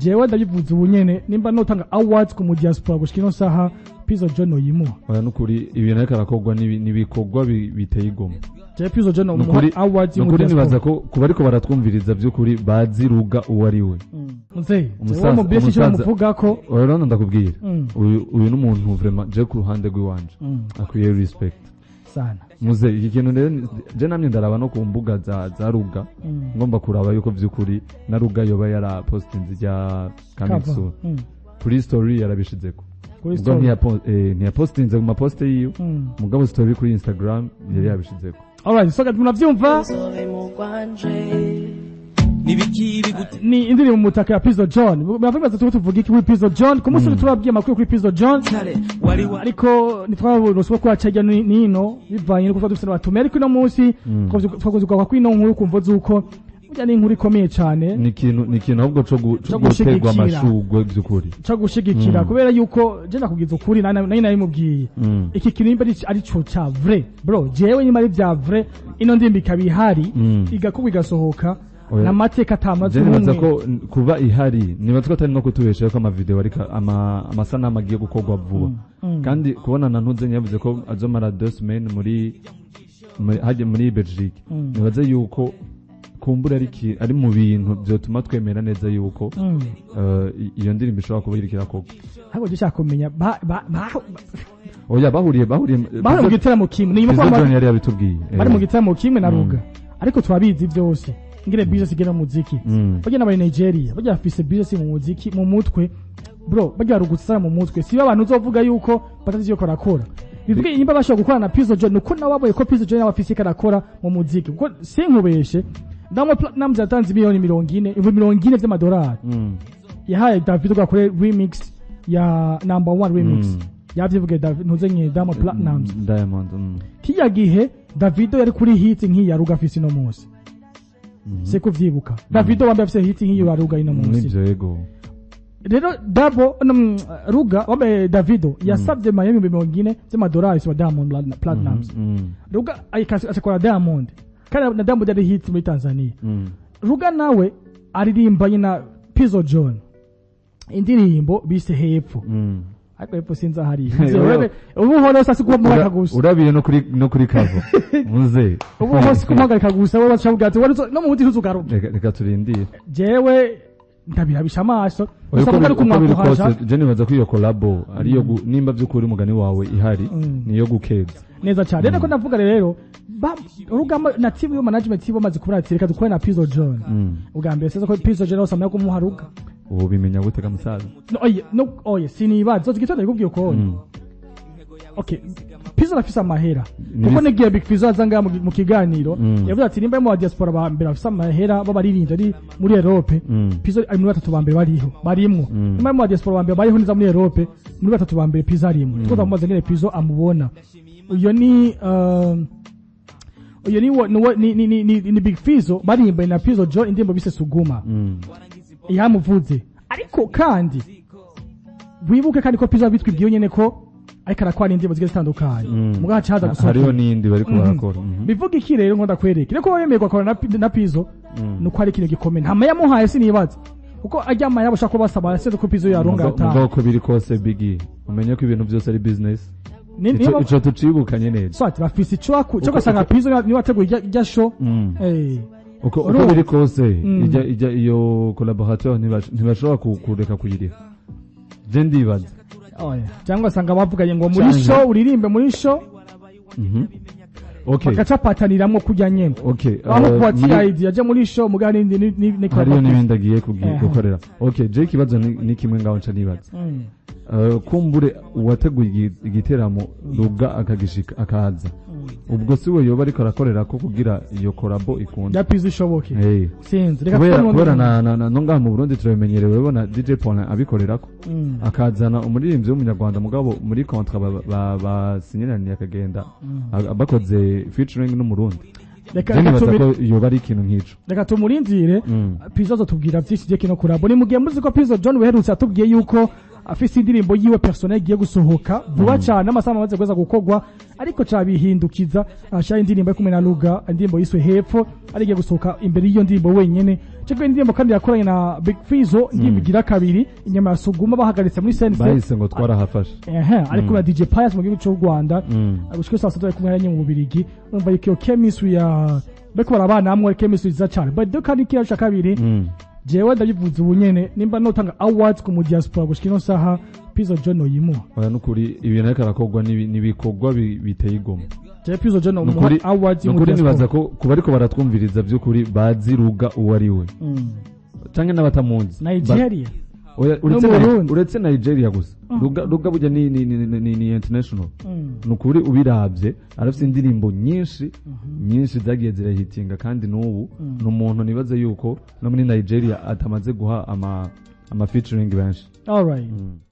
jewe ndabivuze ubunyene nimba notanga awards ku mu diaspora gushika saha Pizzo John oyimuha oya nukuri ibintu ariko arakogwa nibikogwa biteye igomwe je Pizzo John omuha awards nukuri nibaza ko kuba ariko baratwumviriza by'ukuri bazi Ruga uwo ari we muze uwo mu bese cyo muvuga ko urabona ndakubwira uyu n'umuntu vraiment je ku ruhande rw'iwanje akwiye respect sana muze iki kintu rero je namye ndaraba no ku mbuga za Ruga ngomba kuraba yuko by'ukuri na Ruga yoba yara postinze rya Kamisu kuri story yarabishizeko ubwo ntiya postinze mu maposte yiyo mugabo story kuri Instagram yari yabishizeko. Alright, so munavyumva ni indiri mu mutaka ya Pizzo John. Mwavuga tuvuga iki kuri Pizzo John? Ku munsi turababwiye makuru kuri Pizzo John. Ariko nitwabona so kwa cyaga nino bivanye no dufite n'abatumye ariko no munsi twakozwa kwa ino nkuru kumva zuko burya ni inkuru ikomeye cyane. Ni ikintu ahubwo cyo gutegwa amashugwe by'ukuri. Cyo gushigikira kubera yuko je nakubwiza ukuri nari mubwiye. Iki kintu nimba ari cyo cha vrai. Bro, jewe nyuma ari bya vrai ino ndimbi kabihari igakubwa igasohoka. Na mateka atamaze nibaza ko kuba ihari nibaza ko atari no kutubesha ko ama video ariko amasanamu agiye gukogwa vuba kandi kubona na ntuze nyavuze ko azomara 2 semaines muri Belgique nibaza yuko kumbura ari mu bintu byotuma twemera neza yuko iyo ndirimbo ishobora kuba irikira kogwa hako gishaka kumenya oya bahuriye mu gitaramo kimwe ni John yari yabitubwiye bari mu gitaramo kimwe na Ruga ariko twabizi byose ngire business igena muziki baje n'abari Nigeria baje afise business mu muziki mu mutwe bro baje arugutsa mu mutwe siba abantu uzovuga yuko batazi yuko rakora bivuge imba bashobora gukora na Pizzo John nuko nawe ko Pizzo John abafise karakora mu muziki kuko sinkubeshe ndamo platinum zatanze miliyoni 40 by'amadolari yahaye Davido gakore remix ya number 1 remix yavyivuge ntuzenye Diamond Platinums kiya gihe Davido yari kuri hit nk'iya Ruga afise no munsi se kuvyibuka Davido wambaye afise hit nk'iyo Ruga ino munsi nivyo yego rero Ruga wambaye Davido yasabye Miami 40 by'amadolari wa Diamond Platinums Ruga akora Diamond kandi na Diamond yari hit muri Tanzania Ruga nawe aririmbanye na Pizzo John indirimbo bise hepfo ariko hepfo sinza hari ubu horo sasa kuba muhagarika gusa urabiye no kuri kavo muze ubu hose kumuhagarika gusa wowe bacabwa ati no mu buti tuzugaruka reka turindire jewe ndabirabisha amaso usabwa ko kumwakuhasha je nibaza ko iyo collabo ariyo nimba by'ukuri umugani wawe ihari niyo gukeza neza cyane rero ko ndavuga rero Rugamba na team yo management tibo maze kubura ati reka dukore na Pizzo John ugambye sasa ko Pizzo John osamya ko muha Ruga ubu bimenya gutega musaza oye sinibaza zigitoda ikubwiye ko okay Pizzo rafisa amahera kuko negiye Big Fizzo azanga mu kiganiro yavuze ati nimba mu diaspora ba mbere afisa amahera babaririmbye ari muri Europe Pizzo ari muri batatu ba mbere barimwo nimba mu diaspora ba mbere bariho niza muri Europe muri batatu ba mbere Pizzo arimwo tuko bamaze ngene Pizzo amubona uyo ni Big Fizzo barimbaye na Pizzo John indimbo bise Suguma yamuvuze ariko kandi wibuke kandi ko Pizzo bitwibwiye nyene ko ariko arakwana indimbo zigiye zitandukanye mugaha caza gusohoka hariho nindi bari kubarakora bivuga iki rero ngo ndakwereke reko wemerwa akora na Pizzo nuko ari kintu gikomeye nta yamuhaye sinibaza kuko ajyama yabo shaka basaba yase ko Pizzo yaronga ata ngoko biri kose bigi umenye ko ibintu byose ari business ico tucibukanye neza swati bafise ico cyo gusanga Pizzo ni wateguye ijya show uko biri kose ijya iyo collaborateur ntibashobora kureka kuyiriha je ndibaza cyangwa sanga bavuganye ngo muri show uririmbe muri show okay bakacapataniramo kujya nyene okay aho kwatira idea je muri show mugani ni hariyo n'ibindi agiye gukorera okay je kibazo ni kimwe ngaho nca nibaza kumbure uwateguye igiteramo Ruga akagishika akaza ubwo siwe yoba ariko arakorera ko kugira iyo collabo ikunda ya Pizzo ishoboke sinzi reka kubera na nonga mu Burundi turabimenyerewe bona DJ Paul abikorera ko akazana umuririmbyi w'umunyarwanda mugabo muri contrat basinyiraniye akagenda bakoze featuring no Murundi reka ko yoba ari ikintu nk'ico reka tumurindire Pizzo azotubwira byinshi je kino collabo ni mugiye muzi ko Pizzo John weherutse atubwiye yuko afise indirimbo yiwe personnel igiye gusohoka vuba cyane amasaha amaze kweza gukorwa ariko cabihindukiza ashaka indirimbo kumwe na Luga indirimbo yiswe hepfo ari igiye gusohoka imbere y'iyo ndirimbo wenyene cyo indirimbo kandi yakoranye na Big Fizzo indirimbo igira kabiri inyama ya Suguma bahagaritse muri sense bahise ngo twarahafashe ariko na DJ Pius mu gihugu cy'u Rwanda gushika saa 7 kumwe na mu Bubirigi urumva yuko chemistry ya beko barabana amwe chemistry za cyane but do kandi kiyaje kabiri jewe ndabivuze ubunyene nimba notanga awards ku mu diaspora gushika no saha Pizzo John oyimuha oya nukuri ibintu ariko arakogwa nibikogwa biteye igomwe je Pizzo John umuha awards mu nukuri nibaza ko kuba ariko baratwumviriza by'ukuri bazi Luga uwo ari we canke n'abatamunzi Nigeria uretse Nigeria gusa Luga burya ni international nukuri ubiravye arafite indirimbo nyinshi zagiye zirahitinga kandi n'ubu n'umuntu nibaza yuko no muri Nigeria atamaze guha ama featuring benshi all right